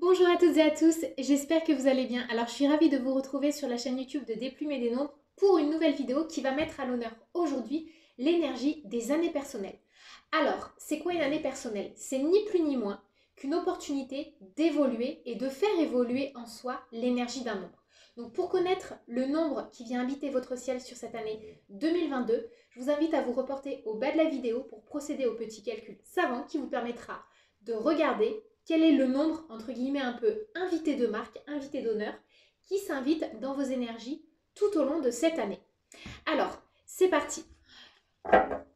Bonjour à toutes et à tous, j'espère que vous allez bien. Alors je suis ravie de vous retrouver sur la chaîne YouTube de Des Plumes et des Nombres pour une nouvelle vidéo qui va mettre à l'honneur aujourd'hui l'énergie des années personnelles. Alors, c'est quoi une année personnelle? C'est ni plus ni moins qu'une opportunité d'évoluer et de faire évoluer en soi l'énergie d'un nombre. Donc pour connaître le nombre qui vient habiter votre ciel sur cette année 2022, je vous invite à vous reporter au bas de la vidéo pour procéder au petit calcul savant qui vous permettra de regarder quel est le nombre, entre guillemets, un peu invité de marque, invité d'honneur, qui s'invite dans vos énergies tout au long de cette année. Alors, c'est parti.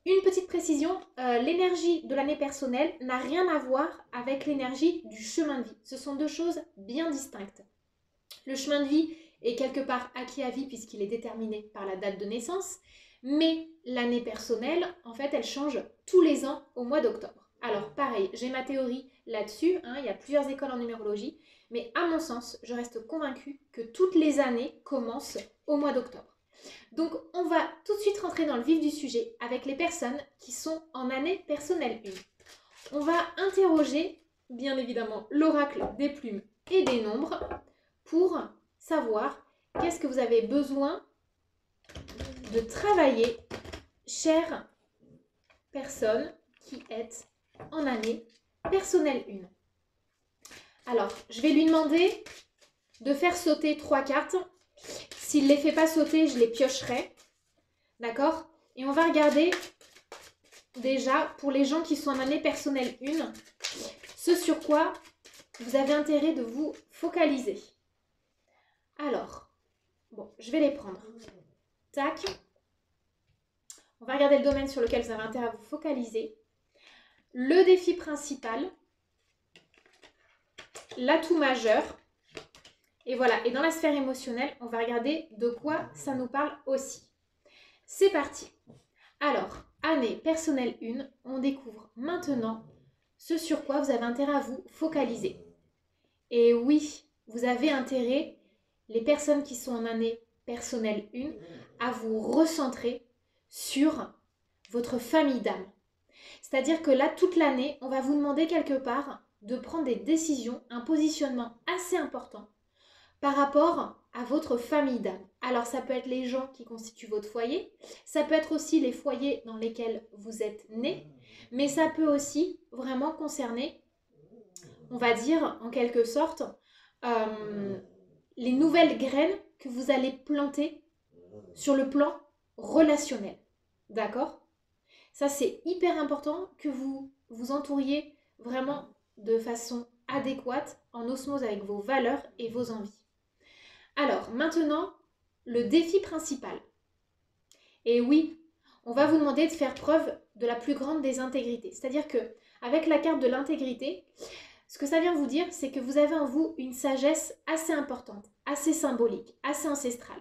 Une petite précision, l'énergie de l'année personnelle n'a rien à voir avec l'énergie du chemin de vie. Ce sont deux choses bien distinctes. Le chemin de vie est quelque part acquis à vie puisqu'il est déterminé par la date de naissance, mais l'année personnelle, en fait, elle change tous les ans au mois d'octobre. Alors pareil, j'ai ma théorie là-dessus, il y a plusieurs écoles en numérologie, mais à mon sens, je reste convaincue que toutes les années commencent au mois d'octobre. Donc on va tout de suite rentrer dans le vif du sujet avec les personnes qui sont en année personnelle 1. On va interroger, bien évidemment, l'oracle des plumes et des nombres pour savoir qu'est-ce que vous avez besoin de travailler, chère personne qui êtes en année personnelle 1. Alors, je vais lui demander de faire sauter 3 cartes. S'il ne les fait pas sauter, je les piocherai. D'accord? Et on va regarder déjà pour les gens qui sont en année personnelle 1, ce sur quoi vous avez intérêt de vous focaliser. Alors, bon, je vais les prendre. Tac. On va regarder le domaine sur lequel vous avez intérêt à vous focaliser. Le défi principal, l'atout majeur, et voilà. Et dans la sphère émotionnelle, on va regarder de quoi ça nous parle aussi. C'est parti. Alors, année personnelle 1, on découvre maintenant ce sur quoi vous avez intérêt à vous focaliser. Et oui, vous avez intérêt, les personnes qui sont en année personnelle 1, à vous recentrer sur votre famille d'âme. C'est-à-dire que là, toute l'année, on va vous demander quelque part de prendre des décisions, un positionnement assez important par rapport à votre famille d'âme. Alors, ça peut être les gens qui constituent votre foyer, ça peut être aussi les foyers dans lesquels vous êtes né, mais ça peut aussi vraiment concerner, on va dire, en quelque sorte, les nouvelles graines que vous allez planter sur le plan relationnel. D'accord ? Ça, c'est hyper important que vous vous entouriez vraiment de façon adéquate, en osmose avec vos valeurs et vos envies. Alors, maintenant, le défi principal. Et oui, on va vous demander de faire preuve de la plus grande des intégrités. C'est-à-dire que avec la carte de l'intégrité, ce que ça vient vous dire, c'est que vous avez en vous une sagesse assez importante, assez symbolique, assez ancestrale.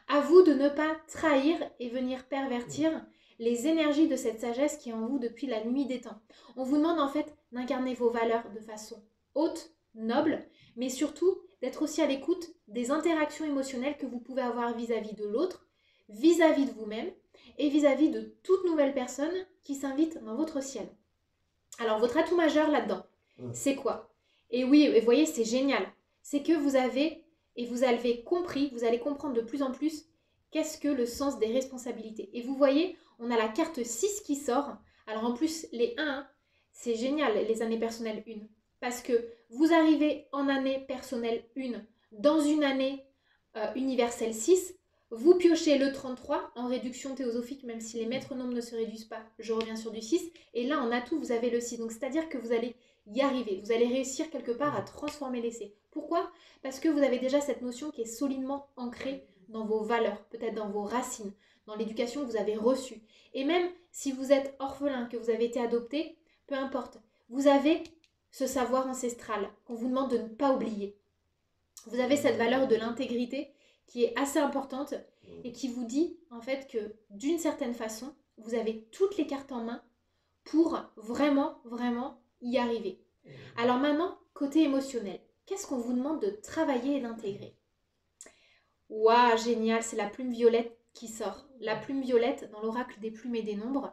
À vous de ne pas trahir et venir pervertir les énergies de cette sagesse qui est en vous depuis la nuit des temps. On vous demande en fait d'incarner vos valeurs de façon haute, noble, mais surtout d'être aussi à l'écoute des interactions émotionnelles que vous pouvez avoir vis-à-vis de l'autre, vis-à-vis de vous-même et vis-à-vis de toute nouvelle personne qui s'invite dans votre ciel. Alors votre atout majeur là-dedans, c'est quoi? Et oui, et vous voyez, c'est génial. C'est que vous avez, et vous avez compris, vous allez comprendre de plus en plus qu'est-ce que le sens des responsabilités. Et vous voyez, on a la carte 6 qui sort. Alors en plus, les 1, c'est génial, les années personnelles 1. Parce que vous arrivez en année personnelle 1 dans une année universelle 6. Vous piochez le 33 en réduction théosophique, même si les maîtres nombres ne se réduisent pas, je reviens sur du 6. Et là, en atout, vous avez le 6. Donc, c'est-à-dire que vous allez y arriver. Vous allez réussir quelque part à transformer l'essai. Pourquoi? Parce que vous avez déjà cette notion qui est solidement ancrée dans vos valeurs, peut-être dans vos racines, dans l'éducation que vous avez reçue. Et même si vous êtes orphelin, que vous avez été adopté, peu importe, vous avez ce savoir ancestral qu'on vous demande de ne pas oublier. Vous avez cette valeur de l'intégrité qui est assez importante et qui vous dit en fait que d'une certaine façon, vous avez toutes les cartes en main pour vraiment, vraiment y arriver. Alors maintenant, côté émotionnel, qu'est-ce qu'on vous demande de travailler et d'intégrer? Waouh, génial, c'est la plume violette qui sort. La plume violette dans l'oracle des plumes et des nombres,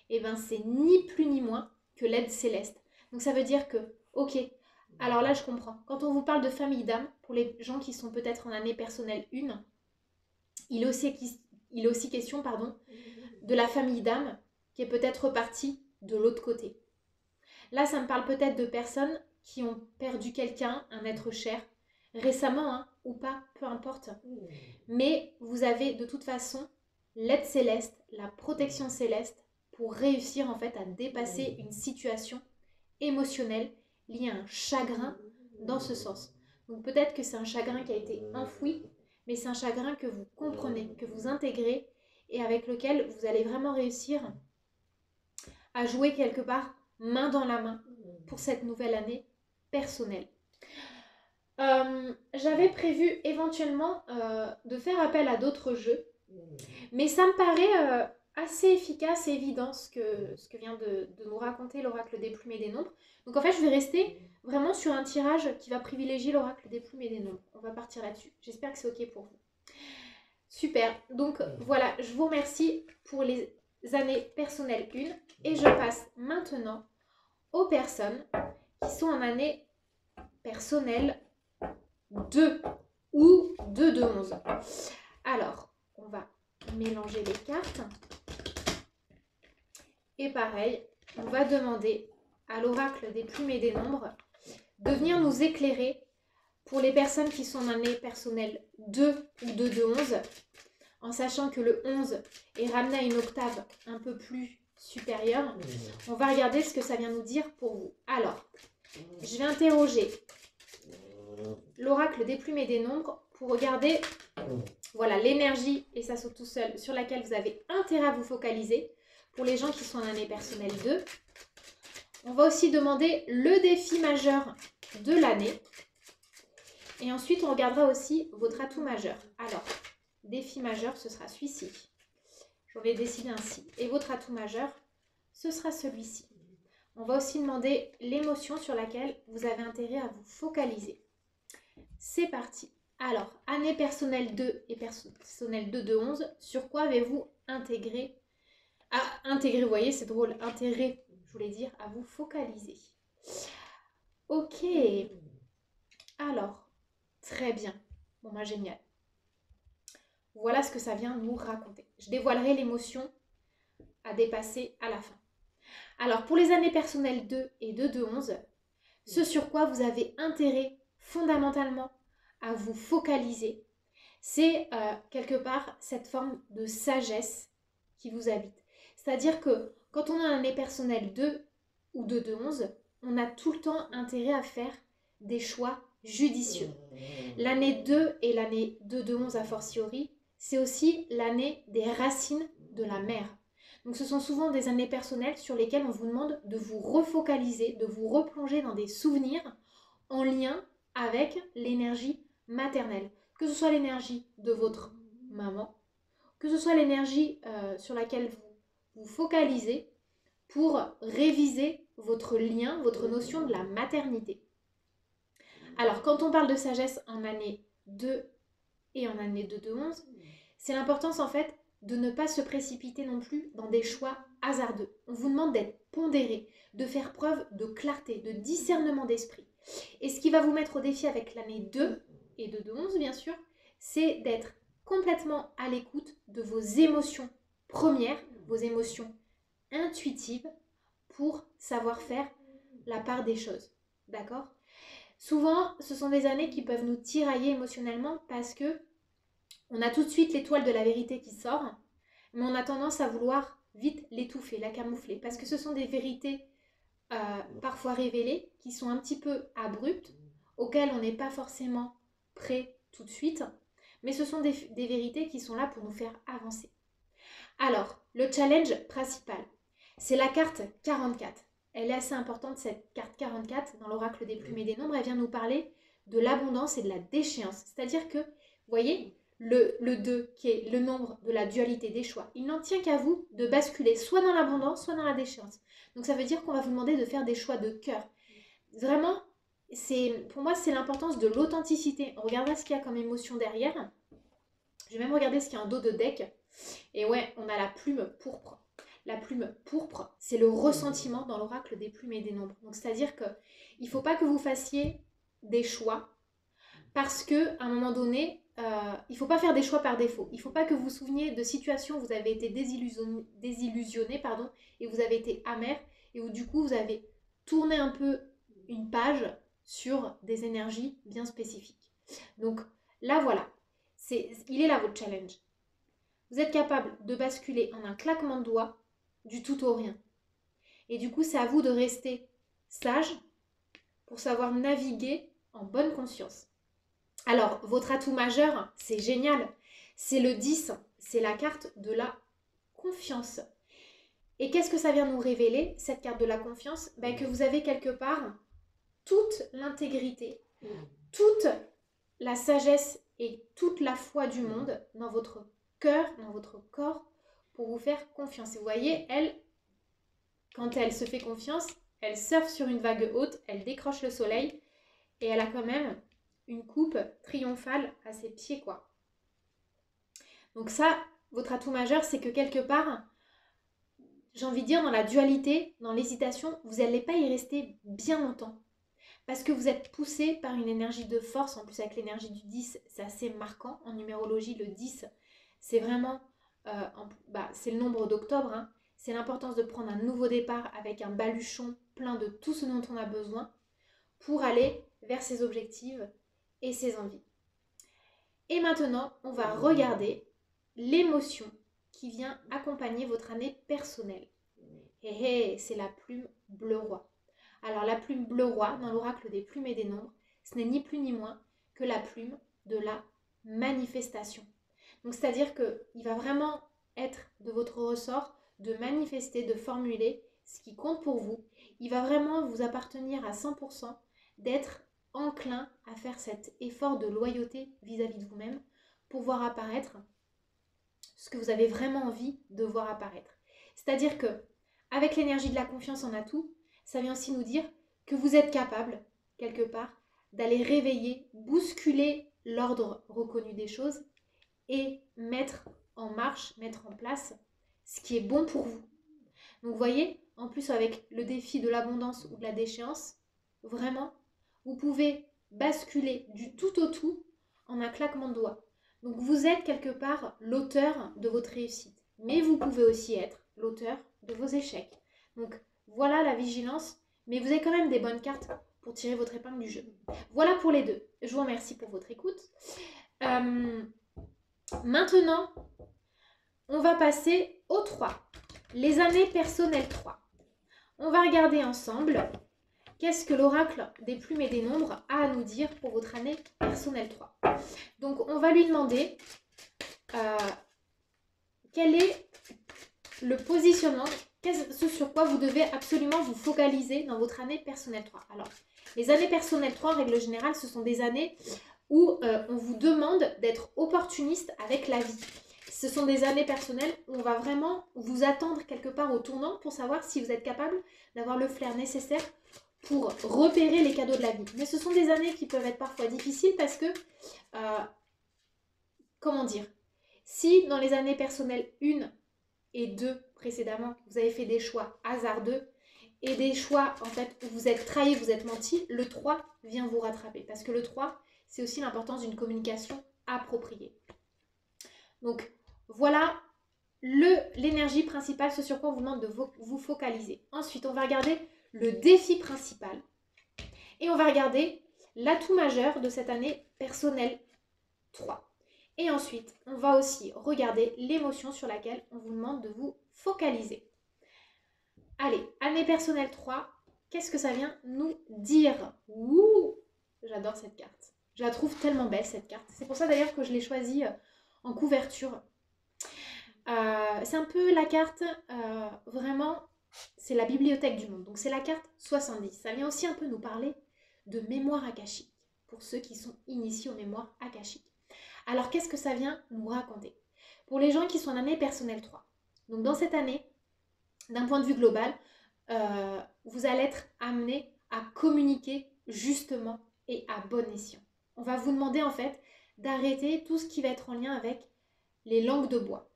et ben c'est ni plus ni moins que l'aide céleste. Donc ça veut dire que, ok, Alors là, je comprends. Quand on vous parle de famille d'âme, pour les gens qui sont peut-être en année personnelle 1, il est aussi question de la famille d'âme qui est peut-être repartie de l'autre côté. Là, ça me parle peut-être de personnes qui ont perdu quelqu'un, un être cher, récemment ou pas, peu importe. Mais vous avez de toute façon l'aide céleste, la protection céleste pour réussir en fait à dépasser une situation émotionnelle liée à un chagrin dans ce sens. Donc peut-être que c'est un chagrin qui a été enfoui, mais c'est un chagrin que vous comprenez, que vous intégrez et avec lequel vous allez vraiment réussir à jouer quelque part main dans la main pour cette nouvelle année personnelle. J'avais prévu éventuellement de faire appel à d'autres jeux, mais ça me paraît assez efficace et évident ce que vient de nous raconter l'oracle des plumes et des nombres. Donc en fait, je vais rester vraiment sur un tirage qui va privilégier l'oracle des plumes et des nombres. On va partir là-dessus. J'espère que c'est OK pour vous. Super. Donc voilà, je vous remercie pour les années personnelles 1 et je passe maintenant aux personnes qui sont en année personnelle 2 ou 2 de 11. Alors, on va mélanger les cartes. Et pareil, on va demander à l'oracle des plumes et des nombres de venir nous éclairer pour les personnes qui sont en année personnelle 2 ou 2 de 11, en sachant que le 11 est ramené à une octave un peu plus supérieure. On va regarder ce que ça vient nous dire pour vous. Alors, je vais interroger l'oracle des plumes et des nombres pour regarder voilà, l'énergie, et ça saute tout seul, sur laquelle vous avez intérêt à vous focaliser pour les gens qui sont en année personnelle 2. On va aussi demander le défi majeur de l'année. Et ensuite, on regardera aussi votre atout majeur. Alors, défi majeur, ce sera celui-ci. J'en vais décider ainsi. Et votre atout majeur, ce sera celui-ci. On va aussi demander l'émotion sur laquelle vous avez intérêt à vous focaliser. C'est parti. Alors, année personnelle 2 et personnelle 2 de 11, sur quoi avez-vous intégré? Intégrer, vous voyez, c'est drôle. Intérêt, je voulais dire, à vous focaliser. Ok. Alors, très bien. Bon, bah, génial. Voilà ce que ça vient nous raconter. Je dévoilerai l'émotion à dépasser à la fin. Alors, pour les années personnelles 2 et 2 de 11, ce sur quoi vous avez intérêt fondamentalement à vous focaliser, c'est quelque part cette forme de sagesse qui vous habite. C'est-à-dire que quand on a une année personnelle 2 ou 2 de 11, on a tout le temps intérêt à faire des choix judicieux. L'année 2 et l'année 2 de 11 a fortiori, c'est aussi l'année des racines de la mère. Donc ce sont souvent des années personnelles sur lesquelles on vous demande de vous refocaliser, de vous replonger dans des souvenirs en lien avec l'énergie maternelle. Que ce soit l'énergie de votre maman, que ce soit l'énergie sur laquelle vous focalisez pour réviser votre lien, votre notion de la maternité. Alors, quand on parle de sagesse en année 2 et en année 2 de 11, c'est l'importance en fait de ne pas se précipiter non plus dans des choix hasardeux. On vous demande d'être pondéré, de faire preuve de clarté, de discernement d'esprit. Et ce qui va vous mettre au défi avec l'année 2 et 2 de 11, bien sûr, c'est d'être complètement à l'écoute de vos émotions premières, vos émotions intuitives, pour savoir faire la part des choses. D'accord ? Souvent, ce sont des années qui peuvent nous tirailler émotionnellement parce que on a tout de suite l'étoile de la vérité qui sort, mais on a tendance à vouloir vite l'étouffer, la camoufler, parce que ce sont des vérités parfois révélées qui sont un petit peu abruptes, auxquelles on n'est pas forcément prêt tout de suite, mais ce sont des vérités qui sont là pour nous faire avancer. Alors, le challenge principal, c'est la carte 44. Elle est assez importante, cette carte 44, dans l'oracle des plumes et des nombres. Elle vient nous parler de l'abondance et de la déchéance. C'est-à-dire que, vous voyez, le 2, qui est le nombre de la dualité des choix, il n'en tient qu'à vous de basculer soit dans l'abondance, soit dans la déchéance. Donc ça veut dire qu'on va vous demander de faire des choix de cœur. Vraiment, pour moi, c'est l'importance de l'authenticité. On regardera ce qu'il y a comme émotion derrière. Je vais même regarder ce qu'il y a en dos de deck. Et ouais, on a la plume pourpre. La plume pourpre, c'est le ressentiment dans l'oracle des plumes et des nombres. Donc c'est-à-dire qu'il ne faut pas que vous fassiez des choix parce qu'à un moment donné, il ne faut pas faire des choix par défaut. Il ne faut pas que vous vous souveniez de situations où vous avez été désillusionné et vous avez été amer et où du coup vous avez tourné un peu une page sur des énergies bien spécifiques. Donc là voilà, il est là votre challenge. Vous êtes capable de basculer en un claquement de doigts du tout au rien. Et du coup, c'est à vous de rester sage pour savoir naviguer en bonne conscience. Alors, votre atout majeur, c'est génial. C'est le 10, c'est la carte de la confiance. Et qu'est-ce que ça vient nous révéler, cette carte de la confiance? Que vous avez quelque part toute l'intégrité, toute la sagesse et toute la foi du monde dans votre cœur, dans votre corps, pour vous faire confiance. Et vous voyez, elle, quand elle se fait confiance, elle surfe sur une vague haute, elle décroche le soleil et elle a quand même une coupe triomphale à ses pieds, quoi. Donc ça, votre atout majeur, c'est que quelque part, j'ai envie de dire, dans la dualité, dans l'hésitation, vous n'allez pas y rester bien longtemps. Parce que vous êtes poussé par une énergie de force, en plus avec l'énergie du 10, c'est assez marquant. En numérologie, le 10, c'est vraiment, c'est le nombre d'octobre, hein. C'est l'importance de prendre un nouveau départ avec un baluchon plein de tout ce dont on a besoin pour aller vers ses objectifs et ses envies. Et maintenant, on va regarder l'émotion qui vient accompagner votre année personnelle. Et c'est la plume bleu roi. Alors la plume bleu roi, dans l'oracle des plumes et des nombres, ce n'est ni plus ni moins que la plume de la manifestation. Donc c'est-à-dire qu'il va vraiment être de votre ressort de manifester, de formuler ce qui compte pour vous. Il va vraiment vous appartenir à 100% d'être enclin à faire cet effort de loyauté vis-à-vis de vous-même pour voir apparaître ce que vous avez vraiment envie de voir apparaître. C'est-à-dire que avec l'énergie de la confiance en atout, ça vient aussi nous dire que vous êtes capable, quelque part, d'aller réveiller, bousculer l'ordre reconnu des choses et mettre en marche, mettre en place ce qui est bon pour vous. Donc vous voyez, en plus avec le défi de l'abondance ou de la déchéance, vraiment, vous pouvez basculer du tout au tout en un claquement de doigts. Donc vous êtes quelque part l'auteur de votre réussite, mais vous pouvez aussi être l'auteur de vos échecs. Donc voilà la vigilance, mais vous avez quand même des bonnes cartes pour tirer votre épingle du jeu. Voilà pour les deux. Je vous remercie pour votre écoute. Maintenant, on va passer aux 3. Les années personnelles 3. On va regarder ensemble qu'est-ce que l'oracle des plumes et des nombres a à nous dire pour votre année personnelle 3. Donc, on va lui demander quel est le positionnement, ce sur quoi vous devez absolument vous focaliser dans votre année personnelle 3. Alors, les années personnelles 3, en règle générale, ce sont des années où on vous demande d'être opportuniste avec la vie. Ce sont des années personnelles où on va vraiment vous attendre quelque part au tournant pour savoir si vous êtes capable d'avoir le flair nécessaire pour repérer les cadeaux de la vie. Mais ce sont des années qui peuvent être parfois difficiles parce que, comment dire, si dans les années personnelles 1 et 2 précédemment, vous avez fait des choix hasardeux et des choix en fait où vous êtes trahi, vous êtes menti, le 3 vient vous rattraper. Parce que le 3, c'est aussi l'importance d'une communication appropriée. Donc, voilà l'énergie principale, ce sur quoi on vous demande de vous focaliser. Ensuite, on va regarder le défi principal et on va regarder l'atout majeur de cette année personnelle 3. Et ensuite, on va aussi regarder l'émotion sur laquelle on vous demande de vous focaliser. Allez, année personnelle 3, qu'est-ce que ça vient nous dire? Ouh, j'adore cette carte. Je la trouve tellement belle cette carte. C'est pour ça d'ailleurs que je l'ai choisie en couverture. C'est un peu la carte, vraiment, c'est la bibliothèque du monde. Donc c'est la carte 70. Ça vient aussi un peu nous parler de mémoire akashique, pour ceux qui sont initiés aux mémoires akashiques. Alors qu'est-ce que ça vient nous raconter? Pour les gens qui sont en année personnelle 3. Donc dans cette année, d'un point de vue global, vous allez être amené à communiquer justement et à bon escient. On va vous demander en fait d'arrêter tout ce qui va être en lien avec les langues de bois.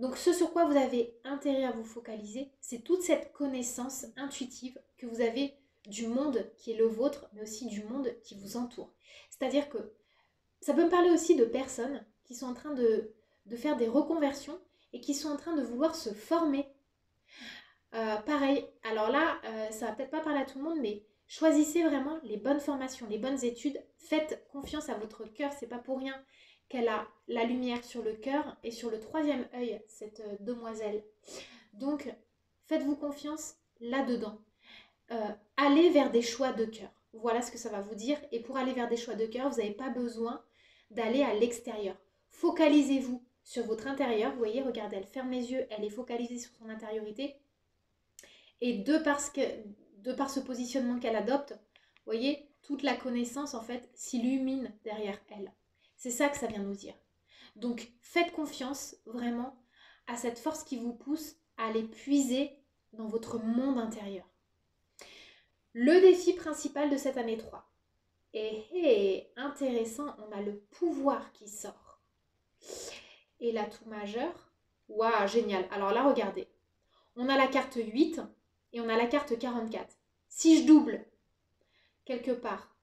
Donc ce sur quoi vous avez intérêt à vous focaliser, c'est toute cette connaissance intuitive que vous avez du monde qui est le vôtre, mais aussi du monde qui vous entoure. C'est-à-dire que ça peut me parler aussi de personnes qui sont en train de faire des reconversions et qui sont en train de vouloir se former. Pareil, alors là, ça va peut-être pas parler à tout le monde, mais choisissez vraiment les bonnes formations, les bonnes études. Faites confiance à votre cœur, c'est pas pour rien qu'elle a la lumière sur le cœur et sur le troisième œil, cette demoiselle. Donc, faites-vous confiance là-dedans. Allez vers des choix de cœur. Voilà ce que ça va vous dire. Et pour aller vers des choix de cœur, vous n'avez pas besoin d'aller à l'extérieur. Focalisez-vous sur votre intérieur. Vous voyez, regardez, elle ferme les yeux, elle est focalisée sur son intériorité. Et de par ce positionnement qu'elle adopte, vous voyez, toute la connaissance, en fait, s'illumine derrière elle. C'est ça que ça vient nous dire. Donc, faites confiance vraiment à cette force qui vous pousse à aller puiser dans votre monde intérieur. Le défi principal de cette année 3. Et intéressant, on a le pouvoir qui sort. Et l'atout majeur, waouh, génial. Alors là, regardez. On a la carte 8 et on a la carte 44. Si je double quelque part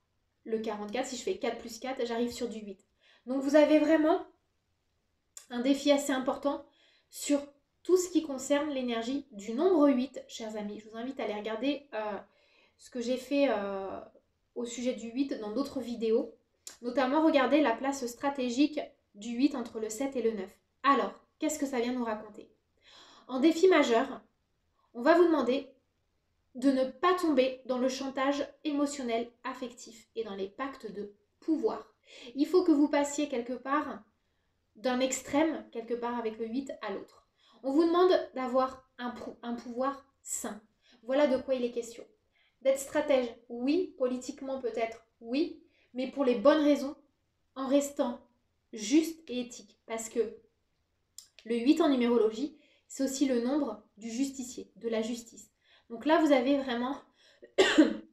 le 44, si je fais 4 plus 4, j'arrive sur du 8. Donc vous avez vraiment un défi assez important sur tout ce qui concerne l'énergie du nombre 8, chers amis. Je vous invite à aller regarder ce que j'ai fait au sujet du 8 dans d'autres vidéos. Notamment, regardez la place stratégique du 8 entre le 7 et le 9. Alors, qu'est-ce que ça vient nous raconter? En défi majeur, on va vous demander de ne pas tomber dans le chantage émotionnel, affectif et dans les pactes de pouvoir. Il faut que vous passiez quelque part d'un extrême, quelque part avec le 8, à l'autre. On vous demande d'avoir un pouvoir sain. Voilà de quoi il est question. D'être stratège, oui. Politiquement peut-être, oui. Mais pour les bonnes raisons, en restant juste et éthique. Parce que le 8 en numérologie, c'est aussi le nombre du justicier, de la justice. Donc là, vous avez vraiment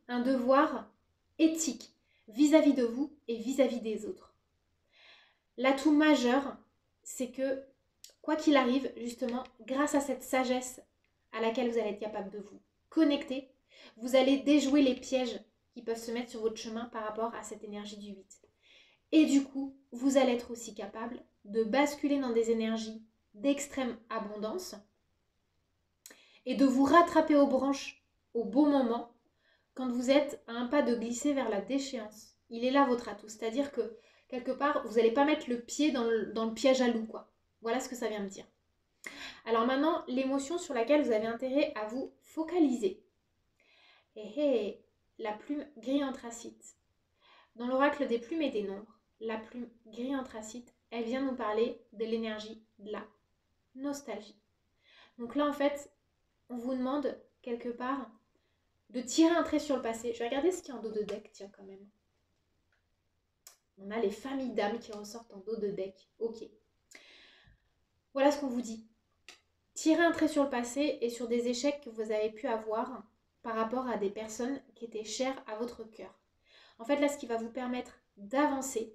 un devoir éthique vis-à-vis de vous et vis-à-vis des autres. L'atout majeur, c'est que, quoi qu'il arrive, justement, grâce à cette sagesse à laquelle vous allez être capable de vous connecter, vous allez déjouer les pièges qui peuvent se mettre sur votre chemin par rapport à cette énergie du 8. Et du coup, vous allez être aussi capable de basculer dans des énergies d'extrême abondance et de vous rattraper aux branches au bon moment quand vous êtes à un pas de glisser vers la déchéance. Il est là votre atout, c'est-à-dire que quelque part, vous n'allez pas mettre le pied dans le piège à loup, quoi. Voilà ce que ça vient me dire. Alors maintenant, l'émotion sur laquelle vous avez intérêt à vous focaliser. La plume gris anthracite. Dans l'oracle des plumes et des nombres, la plume gris anthracite, elle vient nous parler de l'énergie de la nostalgie. Donc là, en fait, on vous demande quelque part de tirer un trait sur le passé. Je vais regarder ce qu'il y a en dos de deck, tiens, quand même. On a les familles d'âmes qui ressortent en dos de deck. Ok. Voilà ce qu'on vous dit. Tirez un trait sur le passé et sur des échecs que vous avez pu avoir par rapport à des personnes qui étaient chères à votre cœur. En fait, là, ce qui va vous permettre d'avancer,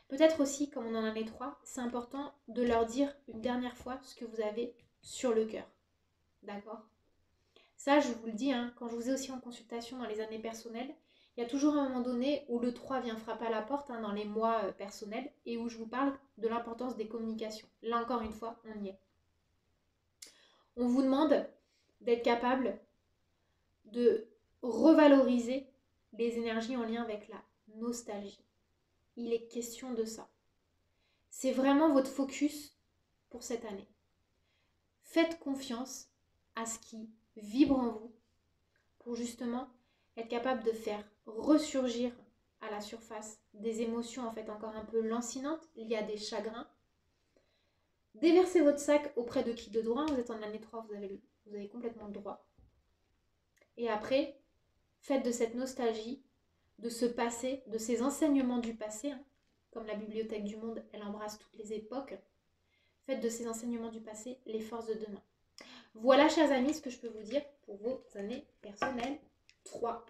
peut-être aussi, comme on en a les 3, c'est important de leur dire une dernière fois ce que vous avez sur le cœur. D'accord? Ça, je vous le dis, hein, quand je vous ai aussi en consultation dans les années personnelles, il y a toujours un moment donné où le 3 vient frapper à la porte dans les mois personnels et où je vous parle de l'importance des communications. Là encore une fois, on y est. On vous demande d'être capable de revaloriser les énergies en lien avec la nostalgie. Il est question de ça. C'est vraiment votre focus pour cette année. Faites confiance à ce qui vibre en vous pour justement être capable de faire ressurgir à la surface des émotions en fait encore un peu lancinantes liées à des chagrins. Déversez votre sac auprès de qui de droit. Vous êtes en année 3, vous avez complètement le droit. Et après, faites de cette nostalgie, de ce passé, de ces enseignements du passé, hein, comme la bibliothèque du monde, elle embrasse toutes les époques. Faites de ces enseignements du passé les forces de demain. Voilà, chers amis, ce que je peux vous dire pour vos années personnelles 3.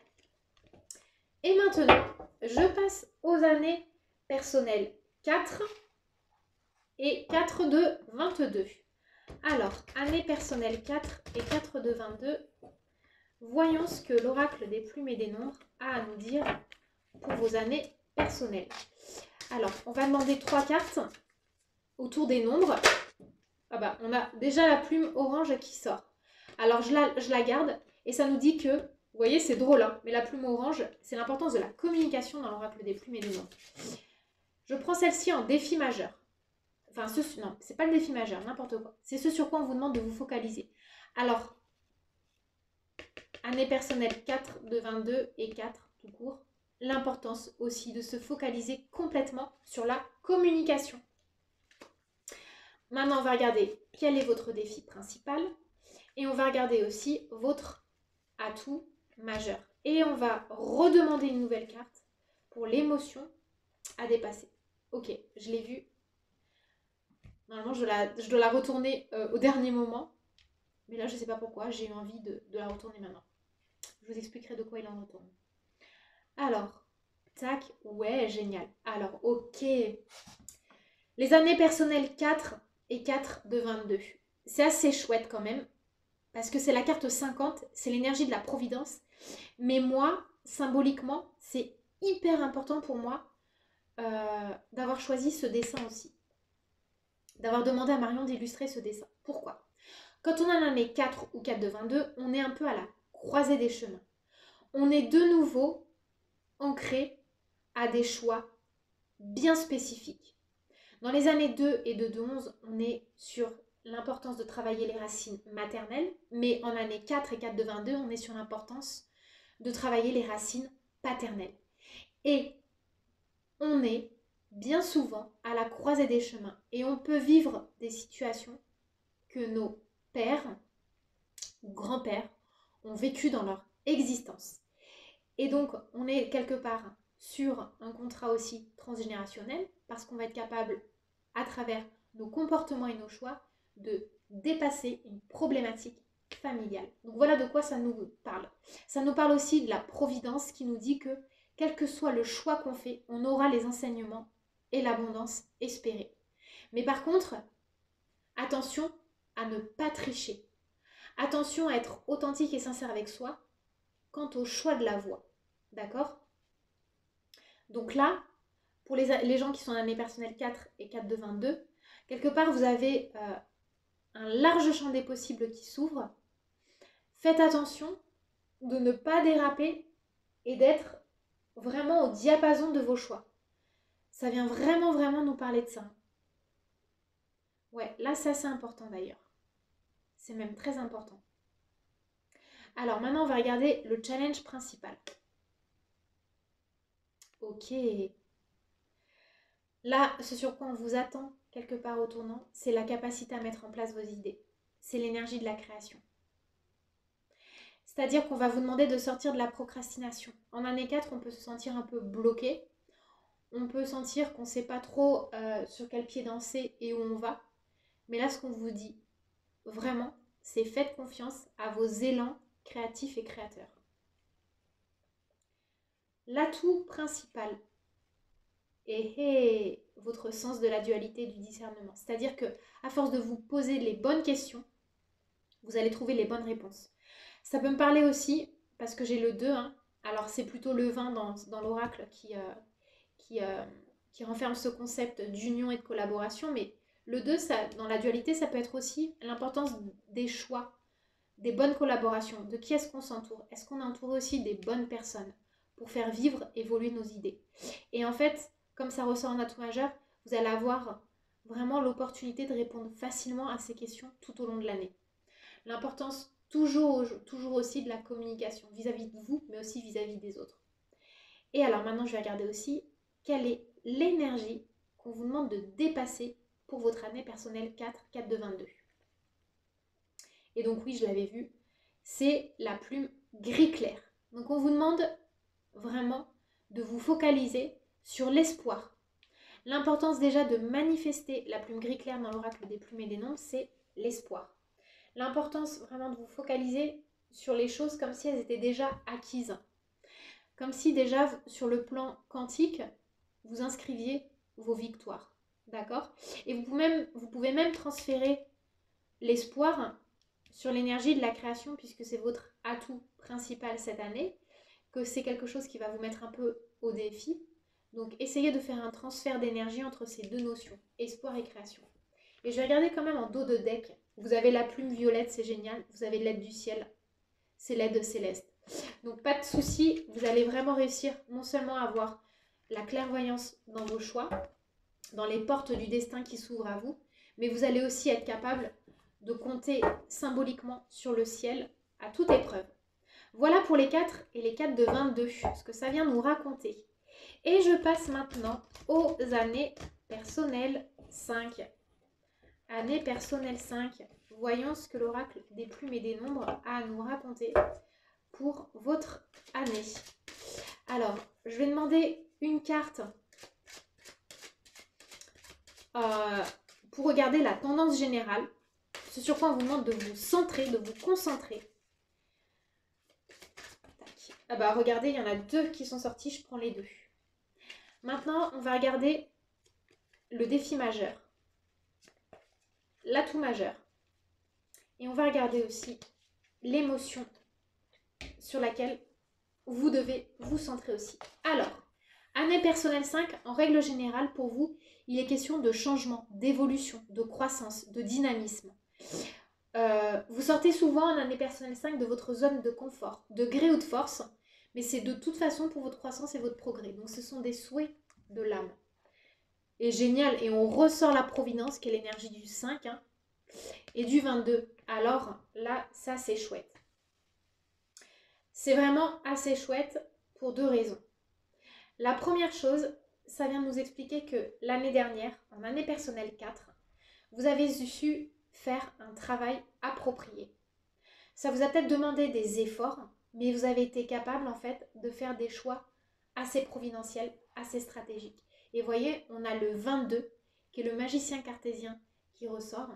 Et maintenant, je passe aux années personnelles 4 et 4 de 22. Alors, année personnelle 4 et 4 de 22. Voyons ce que l'oracle des plumes et des nombres a à nous dire pour vos années personnelles. Alors, on va demander 3 cartes autour des nombres. Ah bah, on a déjà la plume orange qui sort. Alors, je la garde et ça nous dit que, vous voyez, c'est drôle, hein, mais la plume orange, c'est l'importance de la communication dans l'oracle des plumes et des nombres. Je prends celle-ci en défi majeur. Enfin, non, c'est pas le défi majeur, n'importe quoi. C'est ce sur quoi on vous demande de vous focaliser. Alors, année personnelle 4 de 22 et 4 tout court. L'importance aussi de se focaliser complètement sur la communication. Maintenant, on va regarder quel est votre défi principal et on va regarder aussi votre atout majeur. Et on va redemander une nouvelle carte pour l'émotion à dépasser. Ok, je l'ai vue. Normalement, je dois la retourner au dernier moment. Mais là, je ne sais pas pourquoi, j'ai eu envie de la retourner maintenant. Je vous expliquerai de quoi il en retourne. Alors, tac, ouais, génial. Alors, ok. Les années personnelles 4 et 4 de 22. C'est assez chouette quand même, parce que c'est la carte 50, c'est l'énergie de la providence. Mais moi, symboliquement, c'est hyper important pour moi d'avoir choisi ce dessin aussi. D'avoir demandé à Marion d'illustrer ce dessin. Pourquoi ? Quand on a l'année 4 ou 4 de 22, on est un peu à la croisée des chemins. On est de nouveau ancré à des choix bien spécifiques. Dans les années 2 et 2 de 11, on est sur l'importance de travailler les racines maternelles, mais en année 4 et 4 de 22, on est sur l'importance de travailler les racines paternelles. Et on est bien souvent à la croisée des chemins et on peut vivre des situations que nos pères ou grands-pères ont vécues dans leur existence. Et donc, on est quelque part sur un contrat aussi transgénérationnel parce qu'on va être capable, à travers nos comportements et nos choix, de dépasser une problématique familiale. Donc voilà de quoi ça nous parle. Ça nous parle aussi de la providence qui nous dit que, quel que soit le choix qu'on fait, on aura les enseignements et l'abondance espérée. Mais par contre, attention à ne pas tricher. Attention à être authentique et sincère avec soi quant au choix de la voie. D'accord ? Donc là, pour les gens qui sont en année personnelle 4 et 4 de 22, quelque part vous avez un large champ des possibles qui s'ouvre. Faites attention de ne pas déraper et d'être vraiment au diapason de vos choix. Ça vient vraiment, vraiment nous parler de ça. Ouais, là c'est assez important d'ailleurs. C'est même très important. Alors maintenant on va regarder le challenge principal. Ok. Là, ce sur quoi on vous attend quelque part au tournant, c'est la capacité à mettre en place vos idées. C'est l'énergie de la création. C'est-à-dire qu'on va vous demander de sortir de la procrastination. En année 4, on peut se sentir un peu bloqué. On peut sentir qu'on ne sait pas trop sur quel pied danser et où on va. Mais là, ce qu'on vous dit, vraiment, c'est faites confiance à vos élans créatifs et créateurs. L'atout principal est votre sens de la dualité et du discernement. C'est-à-dire que, à force de vous poser les bonnes questions, vous allez trouver les bonnes réponses. Ça peut me parler aussi, parce que j'ai le 2, hein. Alors c'est plutôt le 20 dans l'oracle qui renferme ce concept d'union et de collaboration, mais le 2, ça, dans la dualité, ça peut être aussi l'importance des choix, des bonnes collaborations, de qui est-ce qu'on s'entoure. Est-ce qu'on est entouré aussi des bonnes personnes pour faire vivre, évoluer nos idées. Et en fait, comme ça ressort en atout majeur, vous allez avoir vraiment l'opportunité de répondre facilement à ces questions tout au long de l'année. L'importance toujours aussi de la communication vis-à-vis de vous, mais aussi vis-à-vis des autres. Et alors maintenant, je vais regarder aussi quelle est l'énergie qu'on vous demande de dépasser pour votre année personnelle 4 de 22. Et donc oui, je l'avais vu, c'est la plume gris clair. Donc on vous demande vraiment de vous focaliser sur l'espoir. L'importance déjà de manifester la plume gris clair dans l'oracle des plumes et des nombres, c'est l'espoir. L'importance vraiment de vous focaliser sur les choses comme si elles étaient déjà acquises. Comme si déjà sur le plan quantique, vous inscriviez vos victoires. D'accord ? Et vous pouvez même transférer l'espoir sur l'énergie de la création, puisque c'est votre atout principal cette année, que c'est quelque chose qui va vous mettre un peu au défi. Donc essayez de faire un transfert d'énergie entre ces deux notions, espoir et création. Et je vais regarder quand même en dos de deck. Vous avez la plume violette, c'est génial. Vous avez l'aide du ciel, c'est l'aide céleste. Donc pas de souci, vous allez vraiment réussir non seulement à avoir la clairvoyance dans vos choix, dans les portes du destin qui s'ouvrent à vous, mais vous allez aussi être capable de compter symboliquement sur le ciel à toute épreuve. Voilà pour les 4 et les 4 de 22, ce que ça vient nous raconter. Et je passe maintenant aux années personnelles 5. Année personnelle 5. Voyons ce que l'oracle des plumes et des nombres a à nous raconter pour votre année. Alors, je vais demander une carte pour regarder la tendance générale. Ce sur quoi on vous demande de vous centrer, de vous concentrer. Tac. Ah bah regardez, il y en a 2 qui sont sortis, je prends les 2. Maintenant, on va regarder le défi majeur, l'atout majeur. Et on va regarder aussi l'émotion sur laquelle vous devez vous centrer aussi. Alors, année personnelle 5, en règle générale, pour vous, il est question de changement, d'évolution, de croissance, de dynamisme. Vous sortez souvent en année personnelle 5 de votre zone de confort, de gré ou de force, mais c'est de toute façon pour votre croissance et votre progrès. Donc ce sont des souhaits de l'âme. Et génial, et on ressort la providence qui est l'énergie du 5 et du 22. Alors là, ça c'est chouette. C'est vraiment assez chouette pour 2 raisons. La première chose, ça vient de nous expliquer que l'année dernière, en année personnelle 4, vous avez su faire un travail approprié. Ça vous a peut-être demandé des efforts, mais vous avez été capable en fait de faire des choix assez providentiels, assez stratégiques. Et vous voyez, on a le 22 qui est le magicien cartésien qui ressort.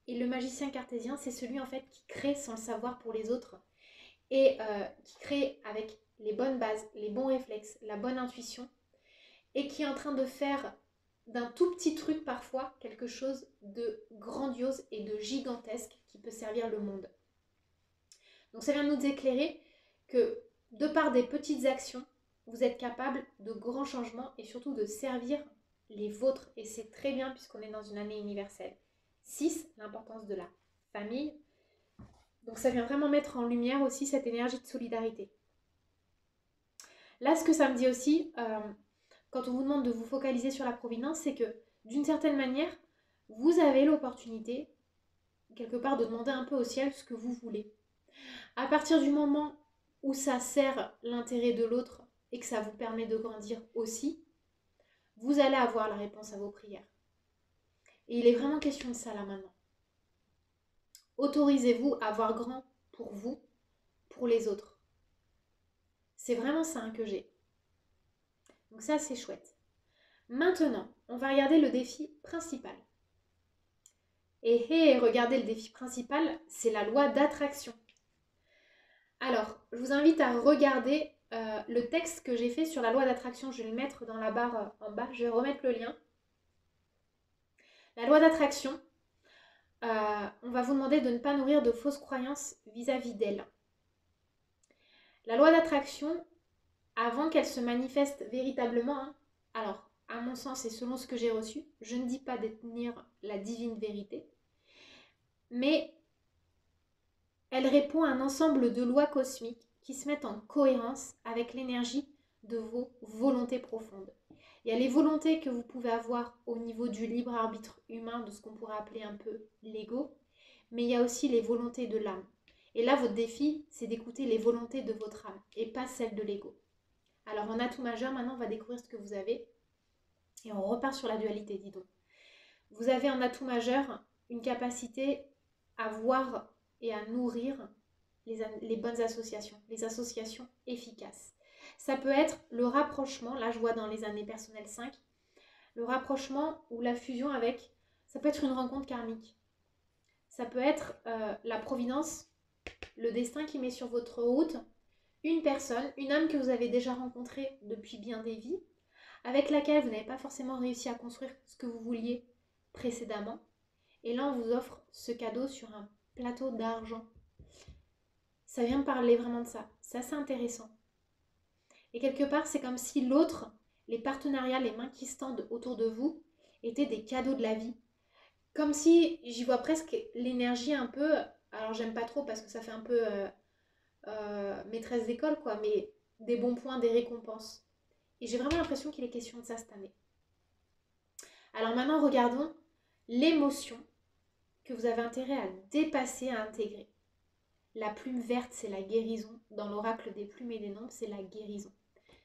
Et le magicien cartésien, c'est celui en fait qui crée sans le savoir pour les autres et qui crée avec les bonnes bases, les bons réflexes, la bonne intuition et qui est en train de faire d'un tout petit truc parfois quelque chose de grandiose et de gigantesque qui peut servir le monde. Donc ça vient de nous éclairer que de par des petites actions, vous êtes capable de grands changements et surtout de servir les vôtres. Et c'est très bien puisqu'on est dans une année universelle. 6, l'importance de la famille. Donc ça vient vraiment mettre en lumière aussi cette énergie de solidarité. Là, ce que ça me dit aussi, quand on vous demande de vous focaliser sur la providence, c'est que d'une certaine manière, vous avez l'opportunité, quelque part, de demander un peu au ciel ce que vous voulez. À partir du moment où ça sert l'intérêt de l'autre et que ça vous permet de grandir aussi, vous allez avoir la réponse à vos prières. Et il est vraiment question de ça là maintenant. Autorisez-vous à voir grand pour vous, pour les autres. C'est vraiment ça que j'ai. Donc ça, c'est chouette. Maintenant, on va regarder le défi principal. Et regardez le défi principal, c'est la loi d'attraction. Alors, je vous invite à regarder le texte que j'ai fait sur la loi d'attraction. Je vais le mettre dans la barre en bas. Je vais remettre le lien. La loi d'attraction, on va vous demander de ne pas nourrir de fausses croyances vis-à-vis d'elle. La loi d'attraction, avant qu'elle se manifeste véritablement, alors, à mon sens et selon ce que j'ai reçu, je ne dis pas détenir la divine vérité, mais elle répond à un ensemble de lois cosmiques qui se mettent en cohérence avec l'énergie de vos volontés profondes. Il y a les volontés que vous pouvez avoir au niveau du libre arbitre humain, de ce qu'on pourrait appeler un peu l'ego, mais il y a aussi les volontés de l'âme. Et là, votre défi, c'est d'écouter les volontés de votre âme et pas celles de l'ego. Alors, en atout majeur, maintenant, on va découvrir ce que vous avez. Et on repart sur la dualité, dis donc. Vous avez en atout majeur une capacité à voir et à nourrir les bonnes associations, les associations efficaces. Ça peut être le rapprochement, là je vois dans les années personnelles 5, le rapprochement ou la fusion avec, ça peut être une rencontre karmique. Ça peut être la providence, le destin qui met sur votre route une personne, une âme que vous avez déjà rencontrée depuis bien des vies, avec laquelle vous n'avez pas forcément réussi à construire ce que vous vouliez précédemment, Et là, on vous offre ce cadeau sur un plateau d'argent. Ça vient me parler vraiment de ça. C'est assez intéressant. Et quelque part, c'est comme si l'autre, les partenariats, les mains qui se tendent autour de vous, étaient des cadeaux de la vie. Comme si, j'y vois presque l'énergie un peu, alors j'aime pas trop parce que ça fait un peu maîtresse d'école, quoi, mais des bons points, des récompenses. Et j'ai vraiment l'impression qu'il est question de ça cette année. Alors maintenant, regardons l'émotion que vous avez intérêt à dépasser, à intégrer. La plume verte, c'est la guérison. Dans l'oracle des plumes et des nombres, c'est la guérison.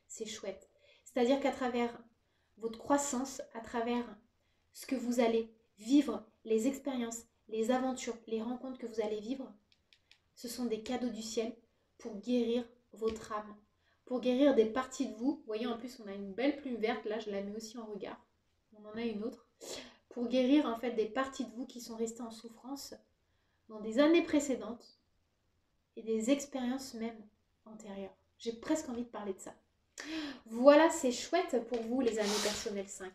C'est chouette. C'est-à-dire qu'à travers votre croissance, à travers ce que vous allez vivre, les expériences, les aventures, les rencontres que vous allez vivre, ce sont des cadeaux du ciel pour guérir votre âme, pour guérir des parties de vous. Vous voyez, en plus, on a une belle plume verte, là, je la mets aussi en regard. On en a une autre. Pour guérir, en fait, des parties de vous qui sont restées en souffrance dans des années précédentes et des expériences même antérieures. J'ai presque envie de parler de ça. Voilà, c'est chouette pour vous, les années personnelles 5.